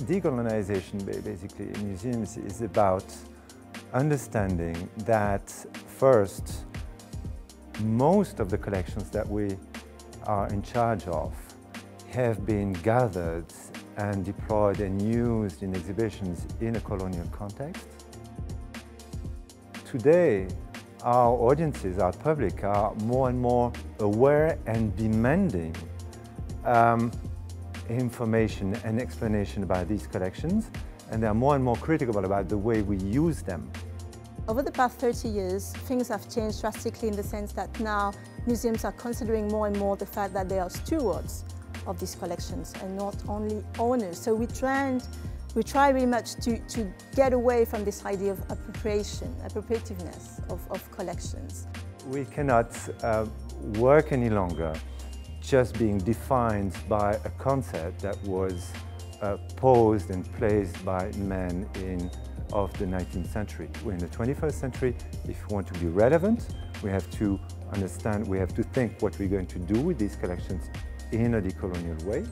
Decolonization, basically, in museums is about understanding that, first, most of the collections that we are in charge of have been gathered and deployed and used in exhibitions in a colonial context. Today, our audiences, our public, are more and more aware and demanding information and explanation about these collections, and they are more and more critical about the way we use them. Over the past 30 years, things have changed drastically in the sense that now museums are considering more and more the fact that they are stewards of these collections and not only owners. So we try very much to get away from this idea of appropriativeness of collections. We cannot work any longer just being defined by a concept that was posed and placed by men of the 19th century. We're in the 21st century. If we want to be relevant, we have to understand, we have to think what we're going to do with these collections in a decolonial way.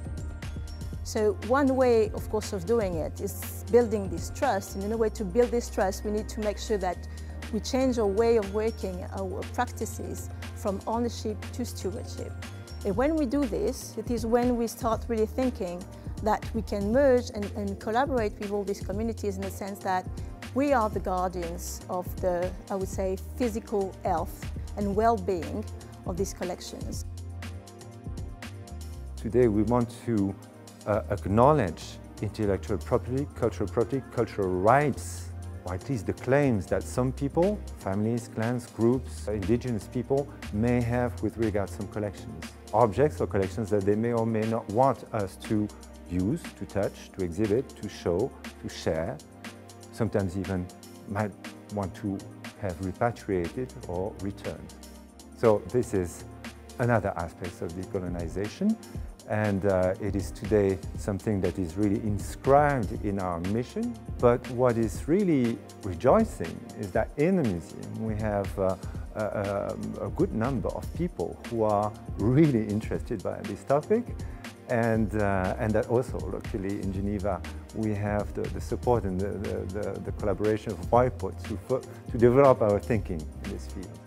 So one way, of course, of doing it is building this trust. And in a way to build this trust, we need to make sure that we change our way of working, our practices from ownership to stewardship. And when we do this, it is when we start really thinking that we can merge and collaborate with all these communities in the sense that we are the guardians of the, I would say, physical health and well-being of these collections. Today we want to acknowledge intellectual property, cultural rights, or at least the claims that some people, families, clans, groups, indigenous people may have with regard to some collections. Objects or collections that they may or may not want us to use, to touch, to exhibit, to show, to share, sometimes even might want to have repatriated or returned. So this is another aspect of decolonization, and it is today something that is really inscribed in our mission. But what is really rejoicing is that in the museum we have a good number of people who are really interested by this topic, and that also locally in Geneva we have the support and the collaboration of WIPO to develop our thinking in this field.